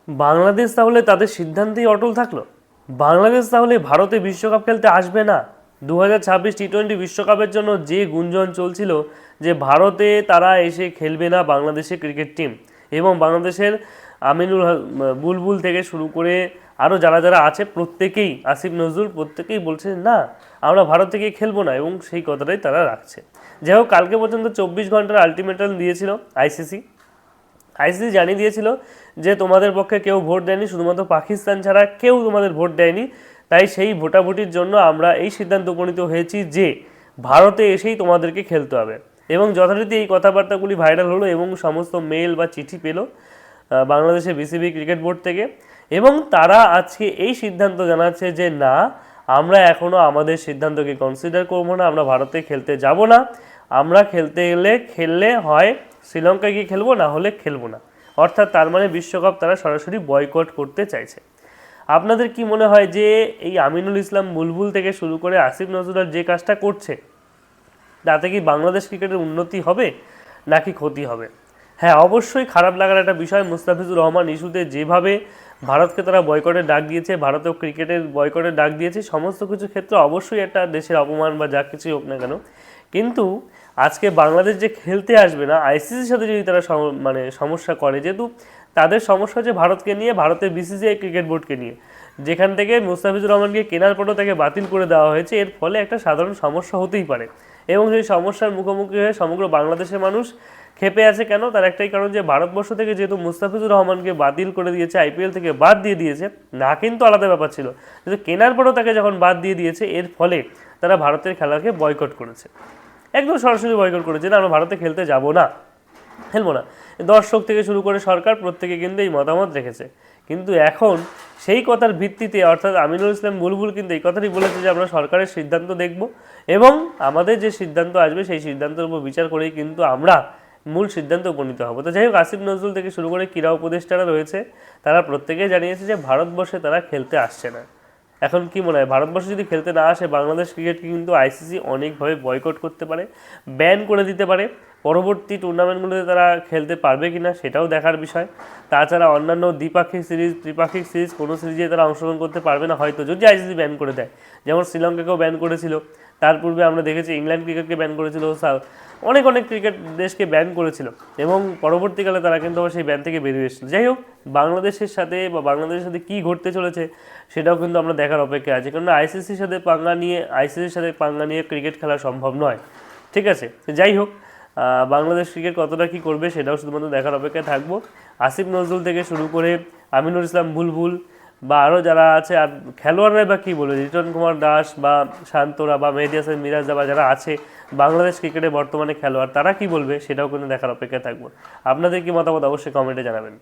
বাংলাদেশ তাহলে তাদের সিদ্ধান্তেই অটল থাকলো? বাংলাদেশ তাহলে ভারতে বিশ্বকাপ খেলতে আসবে না? 2026 টি-20 বিশ্বকাপের জন্য যে গুঞ্জন চলছিল যে ভারতে তারা এসে খেলবে না বাংলাদেশের ক্রিকেট টিম, এবং বাংলাদেশের বুলবুল থেকে শুরু করে আরও যারা যারা আছে প্রত্যেকেই, আসিফ নজরুল প্রত্যেকেই বলছে না আমরা ভারত থেকে খেলবো না, এবং সেই কথাটাই তারা রাখছে। যাই হোক, কালকে পর্যন্ত 24 ঘন্টার আলটিমেটাম দিয়েছিল আইসিসি। আইসিসি জানিয়ে দিয়েছিল যে তোমাদের পক্ষে কেউ ভোট দেয়নি, শুধুমাত্র পাকিস্তান ছাড়া কেউ তোমাদের ভোট দেয়নি, তাই সেই ভোটাভুটির জন্য আমরা এই সিদ্ধান্ত উপনীত হয়েছি যে ভারতে এসেই তোমাদেরকে খেলতে হবে। এবং যথারীতি এই কথাবার্তাগুলি ভাইরাল হলো এবং সমস্ত মেল বা চিঠি পেল বাংলাদেশের বিসিবি ক্রিকেট বোর্ড থেকে, এবং তারা আজকে এই সিদ্ধান্ত জানাচ্ছে যে না, আমরা এখনও আমাদের সিদ্ধান্তকে কনসিডার করবো না, আমরা ভারতে খেলতে যাব না, আমরা খেললে হয় শ্রীলঙ্কায় গিয়ে খেলবো, না হলে খেলবো না। অর্থাৎ তার মানে বিশ্বকাপ তারা সরাসরি বয়কট করতে চাইছে। আপনাদের কি মনে হয় যে এই আমিনুল ইসলাম বুলবুল থেকে শুরু করে আসিফ নজরুল যে কাজটা করছে তাতে কি বাংলাদেশ ক্রিকেটের উন্নতি হবে নাকি ক্ষতি হবে? হ্যাঁ, অবশ্যই খারাপ লাগার একটা বিষয়। মুস্তাফিজুর রহমান ইস্যুতে যেভাবে ভারতকে তারা বয়কটের ডাক দিয়েছে, ভারতেও ক্রিকেটের বয়কটের ডাক দিয়েছে, সমস্ত কিছু ক্ষেত্রে অবশ্যই একটা দেশের অপমান বা যা কিছুই হোক না কেন, কিন্তু আজকে বাংলাদেশ যে খেলতে আসবে না, আইসিসির সাথে যদি তারা সমস্যা করে, যেহেতু তাদের সমস্যা হচ্ছে ভারতকে নিয়ে, ভারতের বিসিসিআই ক্রিকেট বোর্ডকে নিয়ে, যেখান থেকে মুস্তাফিজুর রহমানকে কেনার পরও তাকে বাতিল করে দেওয়া হয়েছে, এর ফলে একটা সাধারণ সমস্যা হতেই পারে। এবং সেই সমস্যার মুখোমুখি হয়ে সমগ্র বাংলাদেশের মানুষ ক্ষেপে আছে কেন? তার একটাই কারণ যে ভারতবর্ষ থেকে যেহেতু মুস্তাফিজুর রহমানকে বাতিল করে দিয়েছে, আইপিএল থেকে বাদ দিয়ে দিয়েছে, না কিন্তু আলাদা ব্যাপার ছিল, কিন্তু কেনার পরও তাকে যখন বাদ দিয়ে দিয়েছে, এর ফলে তারা ভারতের খেলাকে বয়কট করেছে, একদম সরাসরি বয়কট করেছে, না আমরা ভারতে খেলতে যাব না, খেলবো না। দর্শক থেকে শুরু করে সরকার প্রত্যেকে কিন্তু এই মতামত রেখেছে। কিন্তু এখন সেই কথার ভিত্তিতে, অর্থাৎ আমিনুল ইসলাম বুলবুল কিন্তু এই কথাটি বলেছে যে আমরা সরকারের সিদ্ধান্ত দেখব এবং আমাদের যে সিদ্ধান্ত আসবে সেই সিদ্ধান্তের উপর বিচার করেই কিন্তু আমরা মূল সিদ্ধান্ত উপনীত হবো। তো যাই হোক, আসিফ নজরুল থেকে শুরু করে ক্রীড়া উপদেষ্টারা রয়েছে, তারা প্রত্যেকেই জানিয়েছে যে ভারতবর্ষে তারা খেলতে আসছে না। এখন কি মনে হয়, ভারতবর্ষে যদি খেলতে না আসে বাংলাদেশ ক্রিকেটকে কিন্তু আইসিসি অনেকভাবে বয়কট করতে পারে, ব্যান করে দিতে পারে, পরবর্তী টুর্নামেন্টগুলোতে তারা খেলতে পারবে কিনা সেটাও দেখার বিষয়। তাছাড়া অন্যান্য দ্বিপাক্ষিক সিরিজ, ত্রিপাক্ষিক সিরিজ কোনো সিরিজে তারা অংশগ্রহণ করতে পারবে না হয়তো, যদি আইসিসি ব্যান করে দেয়। যেমন শ্রীলঙ্কাকেও ব্যান করেছিল, তার পূর্বে আমরা দেখেছি ইংল্যান্ড ক্রিকেটকে ব্যান করেছিল, অনেক ক্রিকেট দেশকে ব্যান করেছিল, এবং পরবর্তীকালে তারা কিন্তু আবার সেই ব্যান থেকে বেরিয়ে এসেছিল। যাই হোক, বাংলাদেশের সাথে কী ঘটতে চলেছে সেটাও কিন্তু আমরা দেখার অপেক্ষা আছে, কারণ আইসিসির সাথে পাঙ্গা নিয়ে ক্রিকেট খেলা সম্ভব নয়। ঠিক আছে, যাই হোক, বাংলাদেশ ক্রিকেট কতটা কী করবে সেটাও শুধুমাত্র দেখার অপেক্ষায় থাকবো। আসিফ নজরুল থেকে শুরু করে আমিনুল ইসলাম বুলবুল বা আরও যারা আছে, আর খেলোয়াড়রাই বা কী বলবে, রিটন কুমার দাস বা শান্তরা বা মেহেদী হাসান মিরাজ বা যারা আছে বাংলাদেশ ক্রিকেটে বর্তমানে খেলোয়াড়, তারা কি বলবে সেটাও কিন্তু দেখার অপেক্ষায় থাকবো। আপনাদের কি মতামত অবশ্যই কমেন্টে জানাবেন।